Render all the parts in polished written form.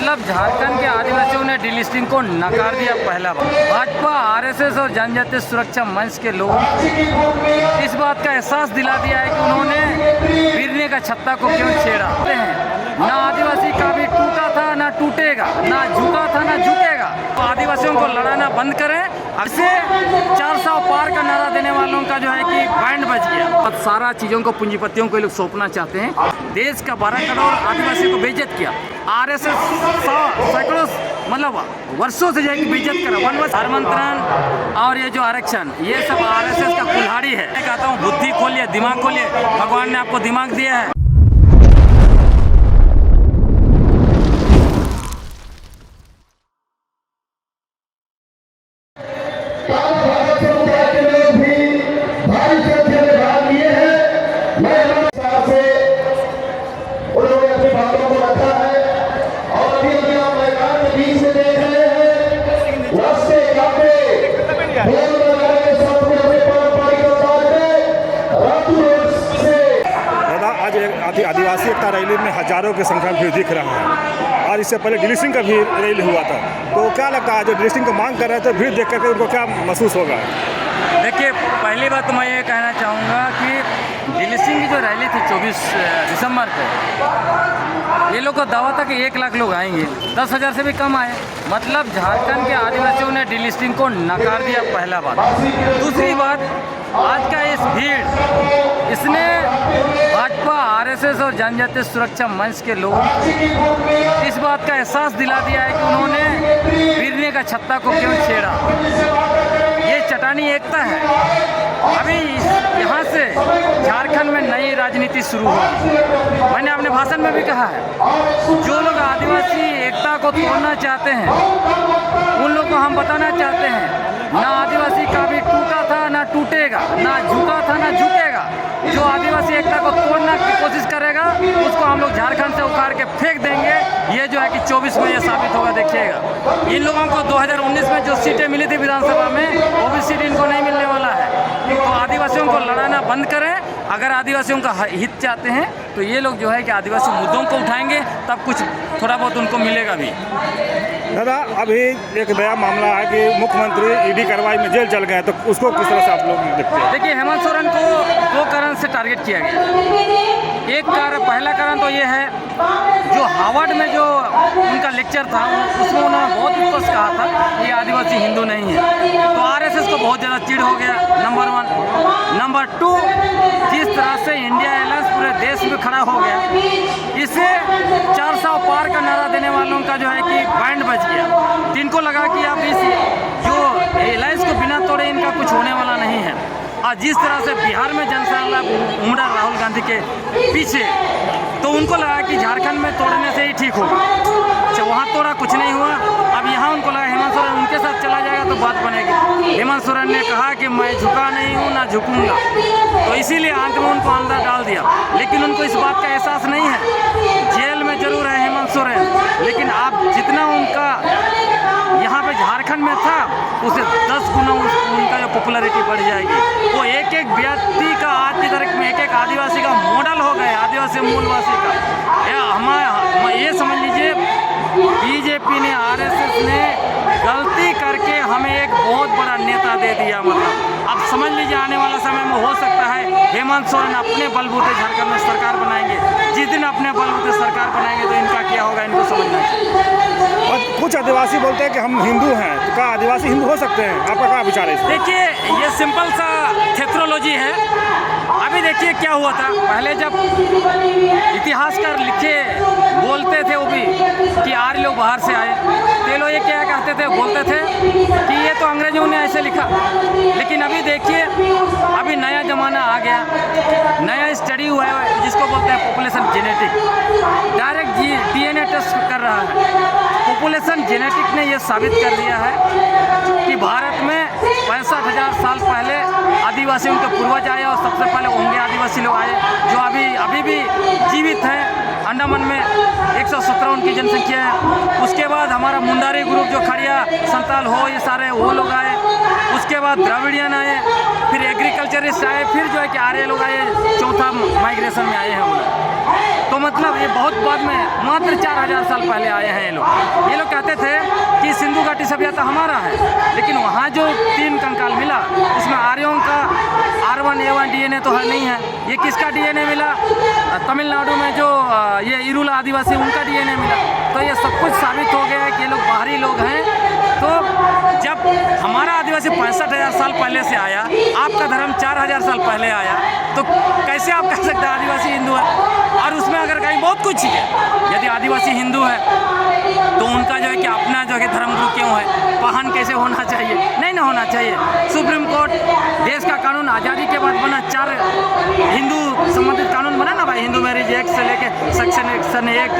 मतलब झारखंड के आदिवासियों ने डीलिस्टिंग को नकार दिया पहला बार। भाजपा, आरएसएस और जनजातीय सुरक्षा मंच के लोगों को इस बात का एहसास दिला दिया है कि उन्होंने गिरने का छत्ता को क्यों छेड़ा हैं। ना आदिवासी का भी टूटा था ना टूटेगा, ना झुका था ना झुकेगा। तो आदिवासियों को लड़ाना बंद करें। ऐसे 400 पार का नारा देने वालों का जो है कि बैंड बज गया। अब सारा चीज़ों को पूंजीपतियों को लोग सौंपना चाहते हैं। देश का 12 करोड़ आदिवासी को बेइज्जत किया। आरएसएस सैकड़ों मतलब वर्षों से जो है कि बेइज्जत करा। वनवास हरमंत्रन और ये जो आरक्षण, ये सब आरएसएस का कुल्हाड़ी है। मैं कहता हूँ बुद्धि खोलिए, दिमाग खोलिए। भगवान ने आपको दिमाग दिया है। आदिवासी एकता रैली में हजारों की संख्या में भीड़ दिख रहा है और इससे पहले डीलिस्टिंग का भी रैली हुआ था। तो क्या लगता है जो डीलिस्टिंग को मांग कर रहे थे, भीड़ देख करके उनको क्या महसूस होगा? देखिए, पहली बात तो मैं ये कहना चाहूँगा कि डीलिस्टिंग की जो रैली थी 24 दिसंबर को, ये लोग को दावा था कि 1 लाख लोग आएंगे, 10,000 से भी कम आए। मतलब झारखंड के आदिवासियों ने डीलिस्टिंग को नकार दिया पहला बात। दूसरी बात, आज का इस भीड़ इसने भाजपा, आरएसएस और जनजातीय सुरक्षा मंच के लोगों को इस बात का एहसास दिला दिया है कि उन्होंने गिरने का छत्ता को क्यों छेड़ा। ये चटानी एकता है। अभी यहाँ से झारखंड में नई राजनीति शुरू होगी। मैंने अपने भाषण में भी कहा है, जो लोग आदिवासी एकता को तोड़ना चाहते हैं उन लोग को हम बताना चाहते हैं, ना आदिवासी का भी टूटा था ना टूटेगा, ना झुका था ना झुकेगा। जो आदिवासी एकता को तोड़ने की कोशिश करेगा उसको हम लोग झारखंड से उखाड़ के फेंक देंगे। ये जो है कि 24 में ये साबित होगा, देखिएगा। इन लोगों को 2019 में जो सीटें मिली थी विधानसभा में, वो भी सीट इनको नहीं मिलने वाला है। तो आदिवासियों को लड़ाना बंद करें। अगर आदिवासियों का हित चाहते हैं तो ये लोग जो है कि आदिवासी मुद्दों को उठाएंगे, तब कुछ थोड़ा बहुत उनको मिलेगा भी। दादा, अभी एक नया मामला है कि मुख्यमंत्री ईडी कार्रवाई में जेल चल गए, तो उसको किस तरह से आप लोग देखते हैं? देखिए, हेमंत सोरेन को 2 कारण से टारगेट किया गया। एक कारण, पहला कारण तो ये है, जो हार्वर्ड में जो उनका लेक्चर था उसमें उन्होंने बहुत स्पष्ट कहा था कि आदिवासी हिंदू नहीं है। तो आरएसएस को बहुत ज़्यादा चिढ़ हो गया, नंबर 1। नंबर 2, जिस तरह से इंडिया अलायंस पूरे देश में खड़ा हो गया, इससे 400 पार का नारा देने वालों का जो है कि बैंड बज गया। जिनको लगा कि अब इस जो अलायंस को बिना तोड़े इनका कुछ होने वाला नहीं है। और जिस तरह से बिहार में जनसंख्या उमड़ा राहुल गांधी के पीछे, तो उनको लगा कि झारखंड में तोड़ने से ही ठीक होगा। अच्छा, वहाँ तोड़ा, कुछ नहीं हुआ। अब यहाँ उनको लगा हेमंत सोरेन उनके साथ चला जाएगा तो बात बनेगी। हेमंत सोरेन ने कहा कि मैं झुका नहीं हूँ ना झुकूंगा, तो इसीलिए अंत में उनको अंदर डाल दिया। लेकिन उनको इस बात का एहसास नहीं है। जेल में जरूर है हेमंत सोरेन, लेकिन आप जितना उनका यहाँ पे झारखंड में था उसे 10 गुना उनका जो पॉपुलैरिटी बढ़ जाएगी। वो एक एक व्यक्ति का आज की तारीख में एक एक आदिवासी का मॉडल हो गए, आदिवासी मूलवासी का। ये समझ लीजिए, बीजेपी ने, आरएसएस ने गलती करके हमें एक बहुत बड़ा नेता दे दिया। मतलब अब समझ लीजिए, आने वाला समय में हो सकता है हेमंत सोरेन अपने बलबूते झारखंड में सरकार बनाएंगे। जिस दिन अपने बलबूते सरकार बनाएंगे तो इनका क्या होगा, इनको समझना चाहिए। और कुछ आदिवासी बोलते हैं कि हम हिंदू हैं, तो क्या आदिवासी हिंदू हो सकते हैं? आपका क्या विचार है? देखिए, ये सिंपल सा थेट्रोलॉजी है। अभी देखिए क्या हुआ था पहले, जब इतिहासकार लिखे बोलते थे वो भी कि आर्य लोग बाहर से आए, तो लोग ये क्या कहते थे, बोलते थे कि ये तो अंग्रेजों ने ऐसे लिखा। लेकिन अभी देखिए, अभी नया ज़माना आ गया, नया स्टडी हुआ है जिसको बोलते हैं population genetic. Direct DNA test कर रहा है। पॉपुलेशन जेनेटिक ने ये साबित कर दिया है कि भारत में 65,000 साल पहले आदिवासी उनके पूर्वज आए और सबसे पहले होंगे आदिवासी लोग आए, जो अभी भी जीवित हैं। अंडमान में 117 उनकी जनसंख्या है। उसके बाद हमारा मुंडारी ग्रुप जो खड़िया संताल हो ये सारे वो लोग आए। उसके बाद द्रविडियन आए, फिर एग्रीकल्चरिस्ट आए, फिर जो है कि आर्य लोग आए, चौथा माइग्रेशन में आए हैं वो लोग। तो मतलब ये बहुत बाद में मात्र 4000 साल पहले आए हैं ये लोग। ये लोग कहते थे कि सिंधु घाटी सभ्यता हमारा है, लेकिन वहाँ जो 3 कंकाल मिला उसमें आर्यों का R1 A1 DNA तो नहीं है। ये किसका DNA मिला? तमिलनाडु में जो ये इरुला आदिवासी उनका DNA मिला। तो ये सब कुछ साबित हो गया है कि ये लोग बाहरी लोग हैं। तो जब हमारा आदिवासी 65,000 साल पहले से आया, आपका धर्म 4000 साल पहले आया, तो कैसे आप कह सकते हैं आदिवासी हिंदू है? और उसमें अगर कहीं बहुत कुछ है, यदि आदिवासी हिंदू है तो उनका जो है कि अपना जो है धर्म गुरु क्यों है? वाहन कैसे होना चाहिए? नहीं ना होना चाहिए। सुप्रीम कोर्ट देश का कानून आज़ादी के बाद बना, 4 हिंदू संबंधित कानून बना ना भाई, हिंदू मैरिज एक्ट से लेके सेक्शन एक्ट,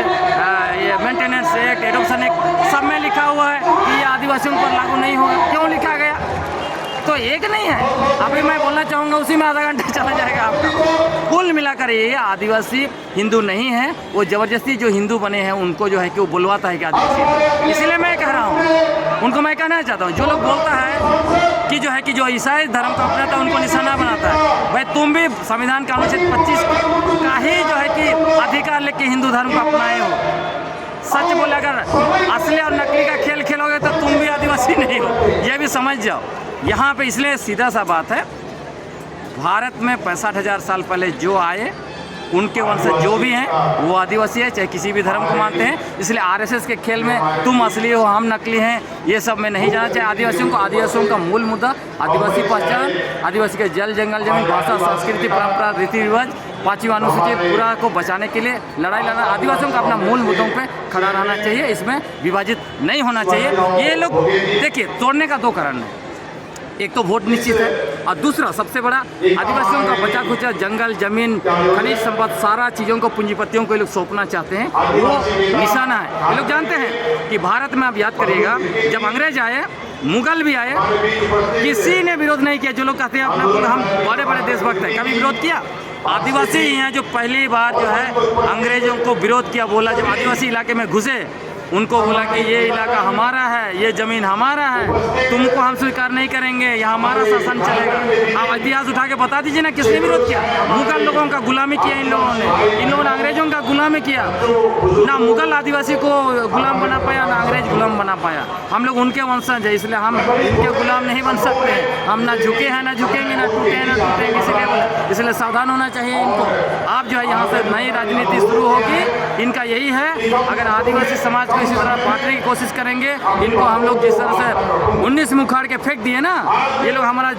ये मेंटेनेंस एक्ट, एडॉप्शन एक्ट, सब में लिखा हुआ है कि ये आदिवासियों पर लागू नहीं होगा। क्यों लिखा गया? तो एक नहीं है। अभी मैं बोलना चाहूँगा, उसी में आधा घंटा चला जाएगा आपका। कुल मिलाकर ये आदिवासी हिंदू नहीं है, वो ज़बरदस्ती जो हिंदू बने हैं उनको जो है कि वो बुलवाता है कि आदिवासी। इसीलिए मैं कह रहा हूँ, उनको मैं कहना चाहता हूँ, जो लोग बोलता है कि जो है कि जो ईसाई धर्म को अपनाता है उनको निशाना बनाता है, भाई तुम भी संविधान का अनुच्छेद 25 का ही जो है कि अधिकार लेके हिंदू धर्म को अपनाए हो। सच बोले, अगर असली और नकली का खेल खेलोगे तो तुम भी आदिवासी नहीं हो, ये भी समझ जाओ। यहाँ पे इसलिए सीधा सा बात है, भारत में 65,000 साल पहले जो आए उनके वंशज जो भी हैं वो आदिवासी है, चाहे किसी भी धर्म को मानते हैं। इसलिए आरएसएस के खेल में तुम असली हो हम नकली हैं ये सब में नहीं जाना चाहिए। आदिवासियों का मूल मुद्दा आदिवासी पहचान, आदिवासी के जल जंगल जमीन भाषा संस्कृति परंपरा रीति रिवाज 5वीं अनुसूची पूरा को बचाने के लिए लड़ाई लड़ना। आदिवासियों का अपना मूल मुद्दों पे खड़ा रहना चाहिए, इसमें विभाजित नहीं होना चाहिए। ये लोग देखिए तोड़ने का 2 कारण है, एक तो वोट निश्चित है और दूसरा सबसे बड़ा आदिवासियों का बचा खुचा जंगल जमीन खनिज संपत्ति सारा चीज़ों को पूंजीपतियों को ये लोग सौंपना चाहते हैं, वो निशाना है। ये लोग जानते हैं कि भारत में आप याद करिएगा जब अंग्रेज आए, मुगल भी आए, किसी ने विरोध नहीं किया। जो लोग कहते हैं अपने को हम बड़े बड़े देशभक्त हैं, कभी विरोध किया? आदिवासी ही हैं जो पहली बार जो है अंग्रेजों को विरोध किया। बोला जब आदिवासी इलाके में घुसे उनको बोला कि ये इलाका हमारा है, ये ज़मीन हमारा है, तुमको हम स्वीकार नहीं करेंगे, यहाँ हमारा शासन चलेगा। आप इतिहास उठा के बता दीजिए ना किसने विरोध किया? मुगल लोगों का गुलामी किया इन लोगों ने अंग्रेजों का गुलामी किया। ना मुगल आदिवासी को गुलाम बना पाया, ना अंग्रेज गुलाम बना पाया। हम लोग उनके वंशज हैं, इसलिए हम इनके गुलाम नहीं बन सकते हैं। हम ना झुके हैं ना झुकेंगे, ना टूटे हैं ना टूटेंगे। इसलिए सावधान होना चाहिए इनको। आप जो है यहाँ से नई राजनीति शुरू होगी, इनका यही है। अगर आदिवासी समाज को इसी तरह बांटने की कोशिश करेंगे, इनको हम लोग जिस तरह से 19 में उखाड़ के फेंक दिए ना, ये लोग हमारा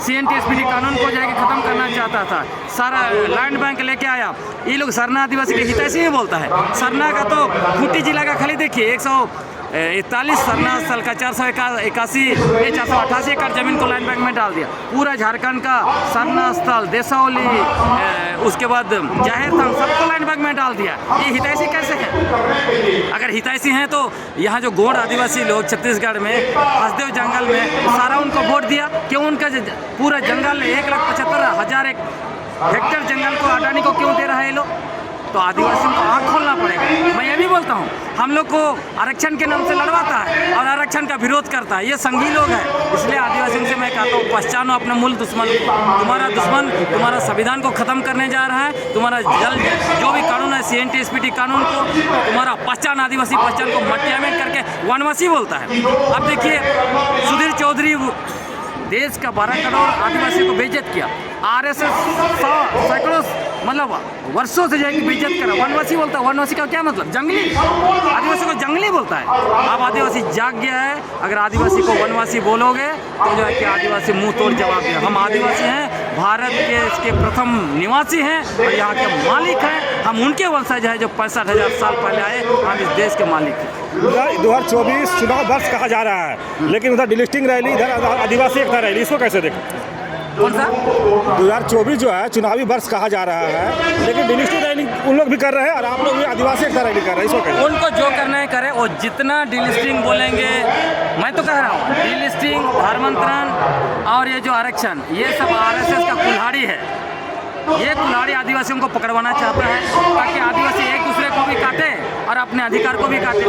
CNTSPD कानून को जाके ख़त्म करना चाहता था, सारा लैंड बैंक लेके आया। ये लोग सरना आदिवासी के हितैषी ही बोलता है। सरना का तो खूंटी जिला का खाली देखिए 141 सरना स्थल का 488 एकड़ जमीन को लैंड बैंक में डाल दिया। पूरा झारखंड का सरना स्थल देसौली, उसके बाद जाहिर थान सबको लैंड बैंक में डाल दिया। ये हितैषी कैसे हैं? अगर हितैषी हैं तो यहाँ जो गोंड आदिवासी लोग छत्तीसगढ़ में हसदेव जंगल में सारा उनको वोट दिया, क्यों उनका पूरा जंगल 1,75,000 हेक्टेयर जंगल को अडानी को क्यों दे रहा है ये लोग? तो आदिवासियों को आँख खोलना पड़ेगा। मैं ये भी बोलता हूँ, हम लोग को आरक्षण के नाम से लड़वाता है और आरक्षण का विरोध करता है, ये संघी लोग हैं। इसलिए आदिवासियों से मैं कहता हूँ पहचानो अपने मूल दुश्मन को। तुम्हारा दुश्मन तुम्हारा संविधान को ख़त्म करने जा रहा है, तुम्हारा जो भी कानून है CNTSPD कानून को, तुम्हारा पहचान आदिवासी पहचान को मटियामेट करके वनवासी बोलता है। अब देखिए सुधीर चौधरी देश का 12 करोड़ आदिवासी को बेइज्जत किया। RSS सैकड़ों मतलब वर्षों से जाएगी बेइज्जत करा। वनवासी बोलता है, वनवासी का क्या मतलब? जंगली। आदिवासी को जंगली बोलता है। अब आदिवासी जाग गया है। अगर आदिवासी को वनवासी बोलोगे तो जो है कि आदिवासी मुंह तोड़ जवाब दे। हम आदिवासी हैं, भारत के इसके प्रथम निवासी हैं और यहाँ के मालिक हैं। हम उनके वंशज हैं जो 65,000 साल पहले आए। हम इस देश के मालिक हैं। 2024 चुनाव वर्ष कहा जा रहा है, लेकिन उधर डिलिस्टिंग रैली, इधर आदिवासी एकता रैली, इसको कैसे देखें? कौन सा? 2024 जो है चुनावी वर्ष कहा जा रहा है, लेकिन डिलिस्टिंग रैली उन लोग भी कर रहे हैं और आप लोग भी आदिवासी एकता रैली कर रहे हैं, इसको कैसे? उनको जो करना है करे। और जितना डिलिस्टिंग बोलेंगे, मैं तो कह रहा हूँ डिलिस्टिंग, धर्मांतरण और ये जो आरक्षण, ये सब RSS का कुल्हाड़ी है। ये कुल्हाड़ी आदिवासियों को पकड़वाना चाहता है ताकि आदिवासी एक दूसरे को भी काटे और अपने अधिकार को भी काटे।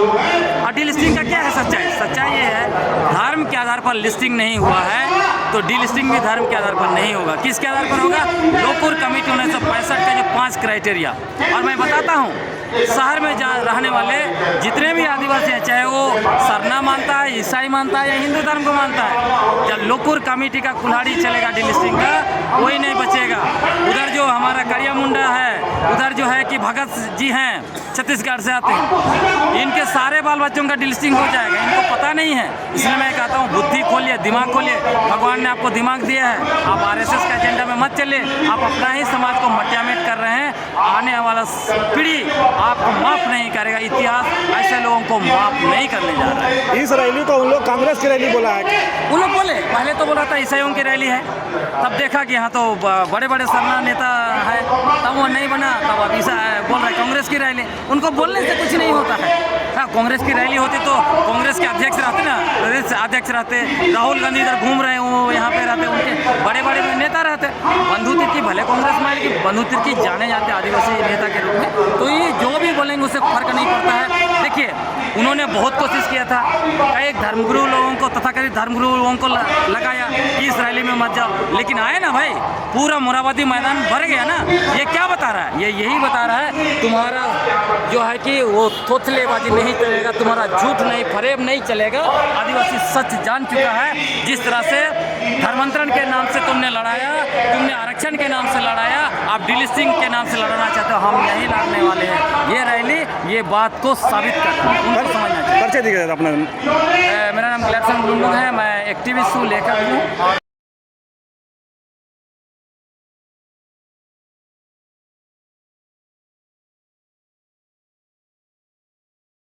और डीलिस्टिंग का क्या है सच्चाई? सच्चाई ये है, धर्म के आधार पर लिस्टिंग नहीं हुआ है तो डीलिस्टिंग भी धर्म के आधार पर नहीं होगा। किसके आधार पर होगा? लोकूर कमेटी 1965 का जो 5 क्राइटेरिया। और मैं बताता हूँ, शहर में रहने वाले जितने भी आदिवासी हैं, चाहे वो सरना मानता है, ईसाई मानता है या हिंदू धर्म को मानता है, जब लोकूर कमेटी का कुल्हाड़ी चलेगा डीलिस्टिंग का, कोई नहीं बचेगा। उधर जो हमारा करिया मुंडा है, उधर जो है कि भगत जी हैं, छत्तीसगढ़ से आते हैं, इनके सारे बाल बच्चों का डीलिस्टिंग हो जाएगा। इनको पता नहीं है, इसलिए मैं कहता हूँ बुद्धि खोलिए, दिमाग खोलिए। भगवान ने आपको दिमाग दिया है, आप आरएसएस के एजेंडा में मत चलिए। आप अपना ही समाज को मट्यामेट कर रहे हैं। आने वाला पीढ़ी आपको माफ नहीं करेगा। इतिहास ऐसे लोगों को माफ नहीं करने जा रहा है। इस रैली को उन लोग कांग्रेस की रैली बोला है। उन लोग बोले, पहले तो बोला था ईसाइयों की रैली है, तब देखा कि यहाँ तो बड़े बड़े सरना नेता है, तब वो नहीं बना, तब अब ईसा बोल रहे कांग्रेस की रैली। उनको बोलने से कुछ नहीं होता है। हाँ, कांग्रेस की रैली होती तो कांग्रेस के अध्यक्ष रहते ना, प्रदेश अध्यक्ष रहते, राहुल गांधी इधर घूम रहे हैं, वो यहाँ पे रहते, उनके बड़े बड़े नेता रहते। बंधु तिर्की भले कांग्रेस में, लेकिन बंधु तिर्की जाने जाते आदिवासी नेता के रूप में, तो ये जो भी बोलेंगे उससे फर्क नहीं पड़ता है। देखिए, उन्होंने बहुत कोशिश किया था, कई धर्मगुरु लोगों को, तथाकथित धर्मगुरु लोगों को लगाया कि इस रैली में मत जाओ, लेकिन आए ना भाई, पूरा मोराबादी मैदान भर गया ना। ये क्या बता रहा है? ये यही बता रहा है तुम्हारा जो है कि वो थोथलेबाजी नहीं चलेगा, तुम्हारा झूठ नहीं, फरेब नहीं चलेगा। आदिवासी सच जान चुका है। जिस तरह से धर्मांतरण के नाम से तुमने लड़ाया, तुमने आरक्षण के नाम से लड़ाया, आप डीलिस्टिंग के नाम से लड़ना चाहते हो, हम नहीं लड़ने वाले हैं। ये रैली ये बात को साबित कर रहा है, उनको समझना चाहिए। परिचय दीजिए अपना। मेरा नाम ग्लैडसन लुंगुन है, मैं एक्टिविस्ट हूँ, लेखक हूँ।